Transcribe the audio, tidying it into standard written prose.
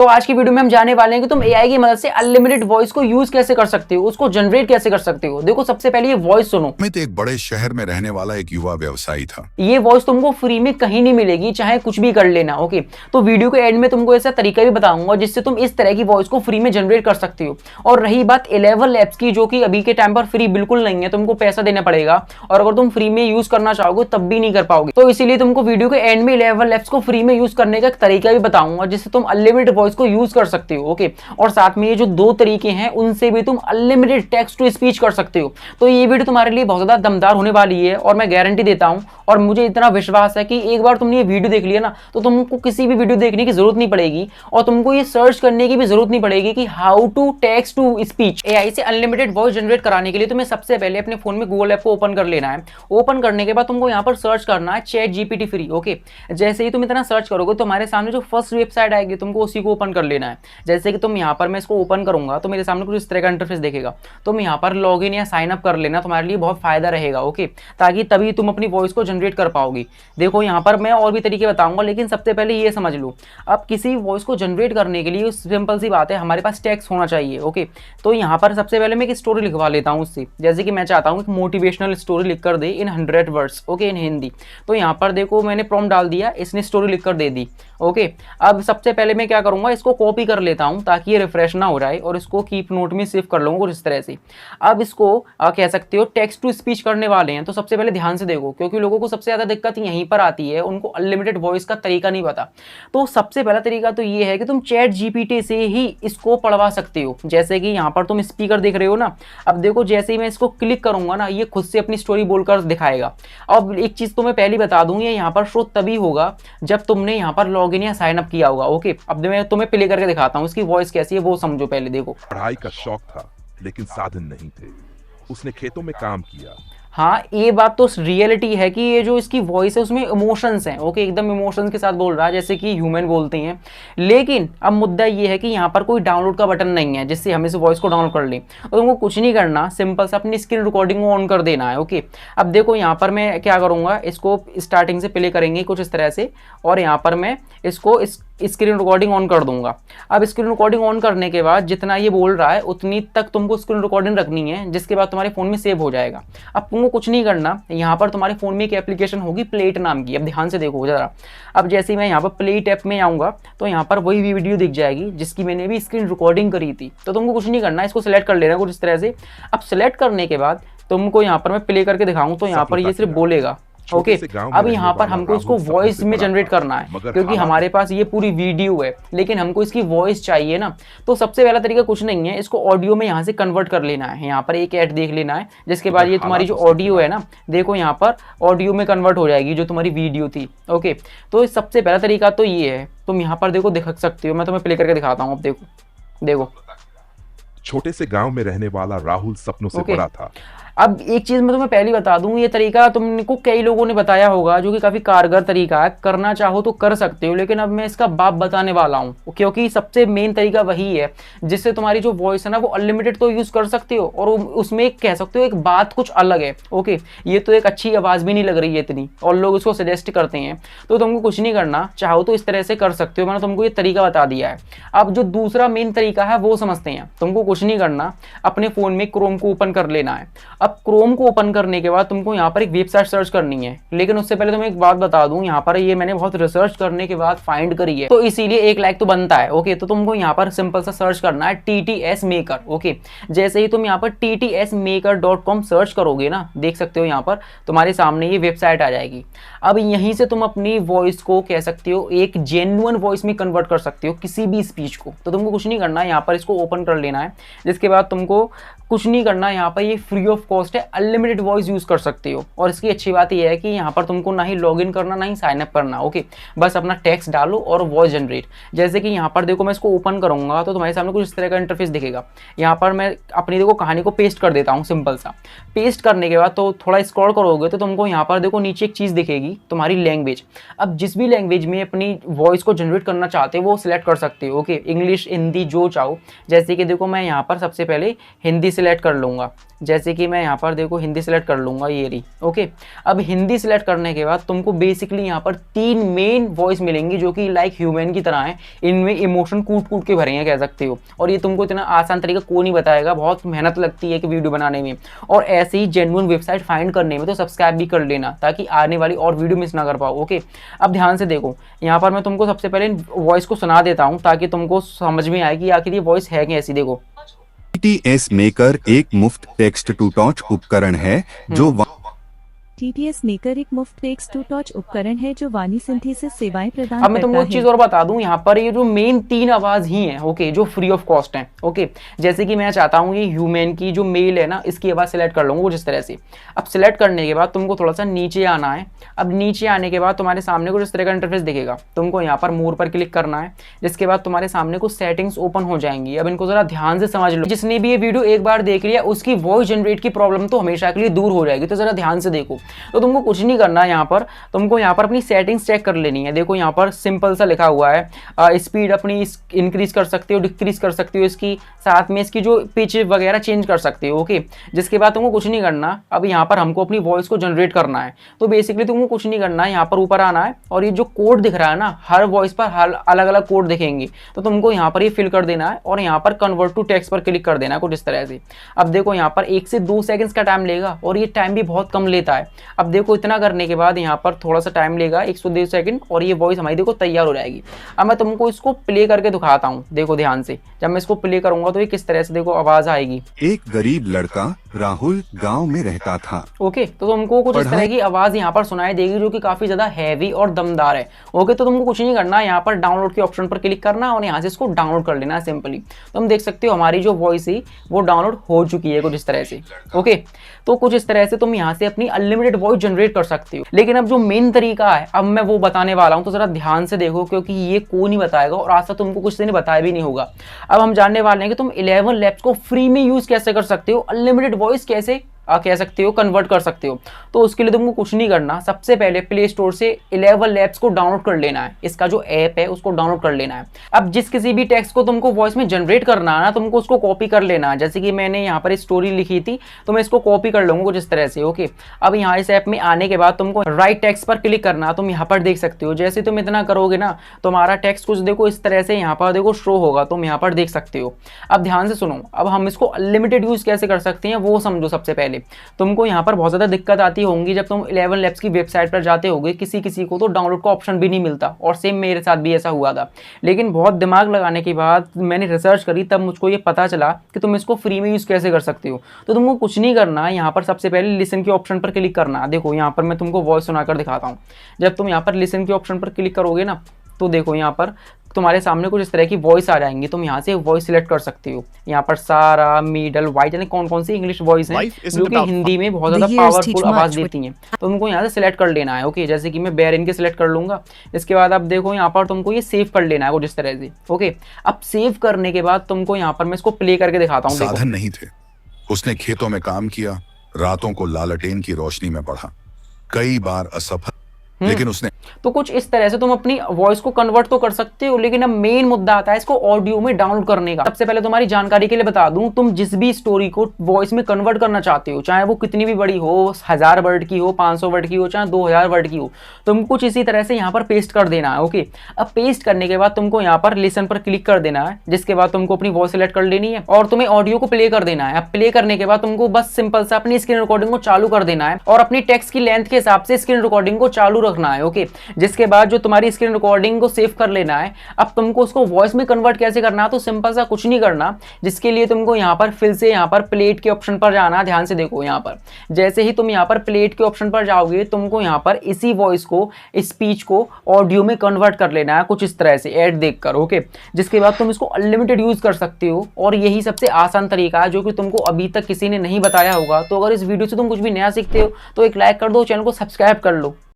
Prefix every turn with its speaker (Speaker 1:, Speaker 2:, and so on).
Speaker 1: तो आज की वीडियो में हम जाने वाले हैं कि तुम एआई की मदद से अनलिमिटेड वॉइस को यूज कैसे कर सकते हो, उसको जनरेट कैसे कर सकते हो। देखो सबसे पहले ये वॉइस सुनो।
Speaker 2: अमित एक बड़े शहर में रहने वाला एक युवा व्यवसायी था।
Speaker 1: ये वॉइस तुमको फ्री में कहीं नहीं मिलेगी, चाहे कुछ भी कर लेना। ओके, तो वीडियो के एंड में तुमको ऐसा तरीका भी बताऊंगा जिससे तुम इस तरह की वॉइस को फ्री में जनरेट कर सकते हो। और रही बात 11 लैब्स की, जो कि अभी के टाइम पर फ्री बिल्कुल नहीं है, तुमको पैसा देना पड़ेगा और अगर तुम फ्री में यूज करना चाहोगे तब भी नहीं कर पाओगे। तो इसीलिए तुमको वीडियो के एंड में 11 लैब्स को फ्री में यूज करने का एक तरीका भी बताऊंगा जिससे तुम अनलिमिटेड वॉइस को यूज कर सकते हो। ओके, और साथ में ये जो दो तरीके हैं उनसे भी तुम अनलिमिटेड टेक्स्ट टू स्पीच कर सकते हो। तो ये वीडियो तुम्हारे लिए बहुत ज्यादा दमदार होने वाली है और मैं गारंटी देता हूं और मुझे इतना विश्वास है कि एक बार तुमने ये वीडियो देख लिया ना तो तुमको किसी भी वीडियो देखने की जरूरत नहीं पड़ेगी और तुमको ये सर्च करने की भी जरूरत नहीं पड़ेगी कि how to text to speech. AI से अनलिमिटेड वॉइस जनरेट कराने के लिए तुम्हें सबसे पहले अपने फोन में गूगल ऐप को ओपन कर लेना है। ओपन करने के बाद तुमको यहाँ पर सर्च करना है चैट जीपीटी फ्री। ओके, जैसे ही तुम इतना सर्च करोगे तो हमारे सामने जो फर्स्ट वेबसाइट आएगी तुमको उसी को ओपन कर लेना है। जैसे कि तुम यहाँ पर, मैं इसको ओपन करूंगा तो मेरे सामने कुछ इस तरह का इंटरफेस देखेगा। तुम यहाँ पर लॉग इन या साइन अप कर लेना, तुम्हारे लिए बहुत फायदा रहेगा। ओके, ताकि तभी तुम अपनी वॉइस को जनरेट कर पाओगी। देखो यहाँ पर मैं और भी तरीके बताऊंगा, लेकिन सबसे पहले ये समझ लो, अब किसी वॉइस को जनरेट करने के लिए सिंपल सी बात है, हमारे पास टेक्स्ट होना चाहिए। ओके, तो यहाँ पर सबसे पहले मैं एक स्टोरी लिखवा लेता हूँ उससे। जैसे कि मैं चाहता हूँ एक मोटिवेशनल स्टोरी लिख कर दे इन 100 वर्ड्स। ओके, इन हिंदी। तो यहाँ पर देखो मैंने प्रॉम्प्ट डाल दिया, इसने स्टोरी लिख कर दे दी। ओके, अब सबसे पहले मैं क्या करूंगा, इसको कॉपी कर लेता हूं ताकि ये रिफ्रेश ना हो जाए और इसको कीप नोट में सेव कर लूंगा कुछ इस तरह से। अब इसको कह सकते हो टेक्स्ट टू स्पीच करने वाले हैं, तो सबसे पहले ध्यान से देखो क्योंकि लोगों को सबसे ज्यादा दिक्कत यहीं पर आती है, उनको अनलिमिटेड वॉइस का तरीका नहीं पता। तो सबसे पहला तरीका तो ये है कि तुम चैट जीपीटी से ही इसको पढ़वा सकते हो। जैसे कि यहाँ पर तुम स्पीकर देख रहे हो ना, अब देखो जैसे ही मैं इसको क्लिक करूंगा ना, ये खुद से अपनी स्टोरी बोलकर दिखाएगा। अब एक चीज तो मैं पहली बता दूं, ये यहाँ पर शो तभी होगा जब तुमने यहाँ पर लॉग इन या साइन अप किया होगा। ओके, अब मैं तुम्हें प्ले करके दिखाता हूँ इसकी वॉइस कैसी है वो समझो पहले। देखो,
Speaker 3: पढ़ाई का शौक था लेकिन साधन नहीं थे, उसने खेतों में काम किया।
Speaker 1: हाँ, ये बात तो रियलिटी है कि ये जो इसकी वॉइस है उसमें इमोशंस हैं। ओके, एकदम इमोशंस के साथ बोल रहा है जैसे कि ह्यूमन बोलते हैं। लेकिन अब मुद्दा ये है कि यहाँ पर कोई डाउनलोड का बटन नहीं है जिससे हम इस वॉइस को डाउनलोड कर लें। और तुमको कुछ नहीं करना, सिंपल से अपनी स्क्रीन रिकॉर्डिंग को ऑन कर देना है। ओके, अब देखो यहाँ पर मैं क्या करूँगा, इसको स्टार्टिंग से प्ले करेंगे कुछ इस तरह से और यहाँ पर मैं इसको स्क्रीन रिकॉर्डिंग ऑन कर दूंगा। अब स्क्रीन रिकॉर्डिंग ऑन करने के बाद जितना ये बोल रहा है उतनी तक तुमको स्क्रीन रिकॉर्डिंग रखनी है, जिसके बाद तुम्हारे फोन में सेव हो जाएगा। अब तुमको कुछ नहीं करना, यहाँ पर तुम्हारे फोन में एक एप्लीकेशन होगी प्लेट नाम की। अब ध्यान से देखो जरा, अब जैसे ही मैं यहाँ पर प्लेट ऐप में आऊँगा तो यहाँ पर वही वीडियो दिख जाएगी जिसकी मैंने भी स्क्रीन रिकॉर्डिंग करी थी। तो तुमको कुछ नहीं करना, इसको सिलेक्ट कर लेना कुछ इस तरह से। अब सिलेक्ट करने के बाद तुमको यहाँ पर मैं प्ले करके दिखाऊँ तो यहाँ पर ये सिर्फ बोलेगा। ओके, अब यहाँ पर हमको इसको वॉइस में जनरेट करना है क्योंकि हमारे पास ये पूरी वीडियो है लेकिन हमको इसकी वॉइस चाहिए ना। तो सबसे पहला तरीका कुछ नहीं है, इसको ऑडियो में यहाँ से कन्वर्ट कर लेना है। यहाँ पर एक ऐड देख लेना है, जिसके बाद ये तुम्हारी जो ऑडियो है ना, देखो यहाँ पर ऑडियो में कन्वर्ट हो जाएगी जो तुम्हारी वीडियो थी। ओके, तो सबसे पहला तरीका तो ये है, तुम यहाँ पर देखो दिख सकते हो, मैं तुम्हें प्ले करके दिखाता हूँ। अब देखो
Speaker 3: छोटे से गांव में रहने वाला राहुल सपनों से बड़ा था।
Speaker 1: अब एक चीज मैं तुम्हें पहले बता दूं, ये तरीका तुमको कई लोगों ने बताया होगा जो कि काफी कारगर तरीका है, करना चाहो तो कर सकते हो, लेकिन अब मैं इसका बाप बताने वाला हूं क्योंकि सबसे मेन तरीका वही है जिससे तुम्हारी जो वॉइस है ना वो अनलिमिटेड तो यूज कर सकते हो और उसमें कह सकते हो एक बात कुछ अलग है। ओके, ये तो एक अच्छी आवाज भी नहीं लग रही है इतनी और लोग इसको सजेस्ट करते हैं। तो तुमको कुछ नहीं करना, चाहो तो इस तरह से कर सकते हो, मैंने तुमको ये तरीका बता दिया है। अब जो दूसरा मेन तरीका है वो समझते हैं। तुमको कुछ नहीं करना, अपने फोन में क्रोम को ओपन कर लेना है। अब क्रोम को ओपन करने के बाद तुमको यहाँ पर एक वेबसाइट सर्च करनी है, लेकिन उससे पहले तुम्हें एक बात बता दूं, यहाँ पर ये मैंने बहुत रिसर्च करने के बाद फाइंड करी है तो इसीलिए एक लाइक तो बनता है। ओके, तो तुमको यहाँ पर सिंपल सा सर्च करना है TTS मेकर। ओके, जैसे ही तुम यहाँ पर ttsmaker.com सर्च करोगे ना, देख सकते हो यहाँ पर तुम्हारे सामने ये वेबसाइट आ जाएगी। अब यहीं से तुम अपनी वॉइस को कह सकते हो एक जेन्युइन वॉइस में कन्वर्ट कर सकते हो किसी भी स्पीच को। तो तुमको कुछ नहीं करना, यहाँ पर इसको ओपन कर लेना है, जिसके बाद तुमको कुछ नहीं करना, यहाँ पर ये फ्री ऑफ कॉस्ट है, अनलिमिटेड वॉइस यूज कर सकते हो। और इसकी अच्छी बात यह है कि यहाँ पर तुमको ना ही लॉगिन करना ना ही साइन अप करना। ओके, बस अपना टेक्स्ट डालो और वॉइस जनरेट। जैसे कि यहाँ पर देखो मैं इसको ओपन करूंगा तो तुम्हारे सामने कुछ इस तरह का इंटरफेस दिखेगा। यहाँ पर मैं अपनी देखो कहानी को पेस्ट कर देता हूँ, सिंपल सा। पेस्ट करने के बाद तो थोड़ा स्क्रॉल करोगे तो तुमको यहाँ पर देखो नीचे एक चीज़ दिखेगी, तुम्हारी लैंग्वेज। अब जिस भी लैंग्वेज में अपनी वॉइस को जनरेट करना चाहते हो वो सिलेक्ट कर सकते हो। ओके, इंग्लिश, हिंदी, जो चाहो। जैसे कि देखो मैं यहाँ पर सबसे पहले हिंदी सिलेक्ट कर लूँगा, जैसे कि मैं यहाँ पर देखो हिंदी सेलेक्ट कर लूँगा, ये रही। ओके, अब हिंदी सेलेक्ट करने के बाद तुमको बेसिकली यहाँ पर 3 मेन वॉइस मिलेंगी जो कि लाइक ह्यूमन की तरह है। इनमें इमोशन कूट कूट के भरे हैं कह सकते हो, और ये तुमको इतना आसान तरीका कोई नहीं बताएगा, बहुत मेहनत लगती है कि वीडियो बनाने में और ऐसे ही जेन्युइन वेबसाइट फाइंड करने में। तो सब्सक्राइब भी कर लेना ताकि आने वाली और वीडियो मिस ना कर पाओ। ओके, अब ध्यान से देखो, यहाँ पर मैं तुमको सबसे पहले वॉइस को सुना देता हूँ ताकि तुमको समझ में आए कि आखिर ये वॉइस है कैसी। देखो,
Speaker 4: TTS मेकर एक मुफ्त टेक्स्ट टू टॉच उपकरण है जो
Speaker 5: TTS मेकर एक मुफ्त टेक्स्ट टू टच उपकरण है जो वाणी सिंथेसिस सेवाएं प्रदान
Speaker 1: अब मैं तुमको
Speaker 5: करता
Speaker 1: एक
Speaker 5: है।
Speaker 1: चीज और बता दूं, यहाँ पर ये जो मेन 3 आवाज ही हैं, ओके, जो फ्री ऑफ कॉस्ट हैं। ओके, जैसे कि मैं चाहता हूँ ये ह्यूमन की जो मेल है ना, इसकी आवाज सेलेक्ट कर लूंगा कुछ इस तरह से। अब सेलेक्ट करने के बाद तुमको थोड़ा सा नीचे आना है। अब नीचे आने के बाद तुम्हारे सामने कुछ इस तरह का इंटरफेस दिखेगा, तुमको यहाँ पर मोर पर क्लिक करना है, जिसके बाद तुम्हारे सामने कुछ सेटिंग्स ओपन हो जाएंगी। अब इनको जरा ध्यान से समझ लो, जिसने भी ये वीडियो एक बार देख लिया उसकी वॉइस जनरेट की प्रॉब्लम तो हमेशा के लिए दूर हो जाएगी। तो जरा ध्यान से देखो, तो तुमको कुछ नहीं करना है, यहाँ पर तुमको यहाँ पर अपनी सेटिंग्स चेक कर लेनी है। देखो यहाँ पर सिंपल सा लिखा हुआ है, स्पीड अपनी इंक्रीज कर सकते हो, डिक्रीज कर सकते हो, इसकी साथ में इसकी जो पिच वगैरह चेंज कर सकते हो। ओके, जिसके बाद तुमको कुछ नहीं करना, अब यहाँ पर हमको अपनी वॉइस को जनरेट करना है। तो बेसिकली तुमको कुछ नहीं करना है, यहाँ पर ऊपर आना है और ये जो कोड दिख रहा है ना, हर वॉइस पर हर अलग अलग कोड दिखेंगे, तो तुमको यहाँ पर ये फिल कर देना है और यहाँ पर कन्वर्ट टू टेक्स्ट पर क्लिक कर देना है कुछ इस तरह से। अब देखो यहाँ पर 1 से 2 सेकंड्स का टाइम लेगा और ये टाइम भी बहुत कम लेता है। अब देखो इतना करने के बाद यहाँ पर थोड़ा सा टाइम लेगा 102 सेकंड और ये वॉइस हमारी देखो तैयार हो जाएगी। अब मैं तुमको इसको प्ले करके दिखाता हूँ, देखो ध्यान से। जब मैं इसको प्ले करूंगा तो ये किस तरह से देखो आवाज आएगी।
Speaker 4: एक गरीब लड़का राहुल गांव में रहता था।
Speaker 1: ओके, तो तुमको कुछ इस तरह की आवाज यहाँ पर सुनाई देगी जो कि काफी ज्यादा हैवी और दमदार है। ओके, तो तुमको कुछ नहीं करना, यहाँ पर डाउनलोड के ऑप्शन पर क्लिक करना और यहाँ से इसको डाउनलोड कर लेना है सिंपली। तो हम देख सकते हो हमारी जो वॉइस है वो डाउनलोड हो चुकी है कुछ इस तरह से। ओके, तो कुछ इस तरह से तुम यहाँ से अपनी अनलिमिटेड वॉइस जनरेट कर सकते हो। लेकिन अब जो मेन तरीका है अब मैं वो बताने वाला हूँ, तो जरा ध्यान से देखो क्योंकि ये कोई नहीं बताएगा और आज तक तुमको कुछ ने बताया भी नहीं होगा। अब हम जानने वाले हैं कि तुम 11 लैब्स को फ्री में यूज कैसे कर सकते हो, अनलिमिटेड वॉइस कैसे कह सकते हो, कन्वर्ट कर सकते हो। तो उसके लिए तुमको कुछ नहीं करना, सबसे पहले प्ले स्टोर से 11 लैब्स को डाउनलोड कर लेना है। इसका जो ऐप है उसको डाउनलोड कर लेना है। अब जिस किसी भी टेक्स्ट को तुमको वॉइस में जनरेट करना है ना, तुमको उसको कॉपी कर लेना है। जैसे कि मैंने यहाँ पर स्टोरी लिखी थी तो मैं इसको कॉपी कर लूंगा कुछ इस तरह से। ओके, अब यहाँ इस ऐप में आने के बाद तुमको राइट टेक्स्ट पर क्लिक करना। तुम यहाँ पर देख सकते हो, जैसे तुम इतना करोगे ना तुम्हारा टेक्स्ट कुछ देखो इस तरह से यहाँ पर देखो शो होगा, तुम यहाँ पर देख सकते हो। अब ध्यान से सुनो, अब हम इसको अनलिमिटेड यूज कैसे कर सकते हैं वो समझो। सबसे पहले तुमको यहाँ पर बहुत ज़्यादा दिक्कत आती होंगी जब तुम 11 लैब्स की वेबसाइट पर जाते होगे, किसी को तो डाउनलोड का ऑप्शन भी नहीं मिलता और सेम मेरे साथ भी ऐसा हुआ था। लेकिन बहुत दिमाग लगाने के बाद मैंने रिसर्च करी, तब मुझको ये पता चला कि तुम इसको फ्री में यूज़ कैसे कर सकते हो। तो तुमको कुछ नहीं करना, यहाँ पर सबसे पहले लिसन के ऑप्शन पर क्लिक करना। देखो यहाँ पर मैं तुमको वॉइस सुनाकर दिखाता हूँ। जब तुम यहाँ पर लिसन के ऑप्शन पर क्लिक करोगे ना, तो देखो यहाँ पर तुम्हारे सामने कुछ इस तरह की वॉइस आ जाएंगी। तुम यहाँ से वॉइस सिलेक्ट कर सकते हो। यहाँ पर सारा, मिडल, वाइट, यानी कौन कौन सी इंग्लिश वॉइस हैं जो कि हिंदी में बहुत ज़्यादा पावरफुल आवाज़ देती हैं। तो तुमको यहाँ से सिलेक्ट कर लेना है। ओके, जैसे कि मैं बैरिन के सिलेक्ट कर लूँगा। इसके बाद अब देखो यहाँ पर तुमको ये सेव कर लेना है कुछ इस तरह से। ओके, अब सेव करने के बाद तुमको यहाँ पर मैं इसको प्ले करके दिखाता हूँ।
Speaker 2: साधन नहीं थे, उसने खेतों में काम किया, रातों को लालटेन की रोशनी में पढ़ा, कई बार असफल, लेकिन उसने
Speaker 1: तो कुछ इस तरह से तुम अपनी वॉइस को कन्वर्ट तो कर सकते हो। लेकिन अब मेन मुद्दा आता है इसको ऑडियो में डाउनलोड करने का। सबसे पहले तुम्हारी जानकारी के लिए बता दूं, तुम जिस भी स्टोरी को वॉइस में कन्वर्ट करना चाहते हो, चाहे वो कितनी भी बड़ी हो, 1000 वर्ड की हो, 500 वर्ड की हो, चाहे 2000 वर्ड की हो, तुम कुछ इसी तरह से यहाँ पर पेस्ट कर देना है। ओके, अब पेस्ट करने के बाद तुमको यहाँ पर लिसन पर क्लिक कर देना है, जिसके बाद तुमको अपनी वॉइस सेलेक्ट कर लेनी है और तुम्हें ऑडियो को प्ले कर देना है। अब प्ले करने के बाद तुमको बस सिंपल सा अपनी स्क्रीन रिकॉर्डिंग को चालू कर देना है और अपनी टेक्स्ट की लेंथ के हिसाब से स्क्रीन रिकॉर्डिंग को चालू रखना है। ओके, जिसके बाद जो तुम्हारी स्क्रीन रिकॉर्डिंग को सेव कर लेना है। अब तुमको उसको वॉइस में कन्वर्ट कैसे करना है, तो सिंपल सा कुछ नहीं करना, जिसके लिए तुमको यहाँ पर फिर से यहाँ पर प्लेट के ऑप्शन पर जाना। ध्यान से देखो, यहाँ पर जैसे ही तुम यहाँ पर प्लेट के ऑप्शन पर जाओगे, तुमको यहाँ पर इसी वॉइस को, स्पीच को ऑडियो में कन्वर्ट कर लेना है कुछ इस तरह से ऐड देखकर। ओके, जिसके बाद तुम इसको अनलिमिटेड यूज कर सकते हो और यही सबसे आसान तरीका है जो कि तुमको अभी तक किसी ने नहीं बताया होगा। तो अगर इस वीडियो से तुम कुछ भी नया सीखते हो तो एक लाइक कर दो, चैनल को सब्सक्राइब कर लो।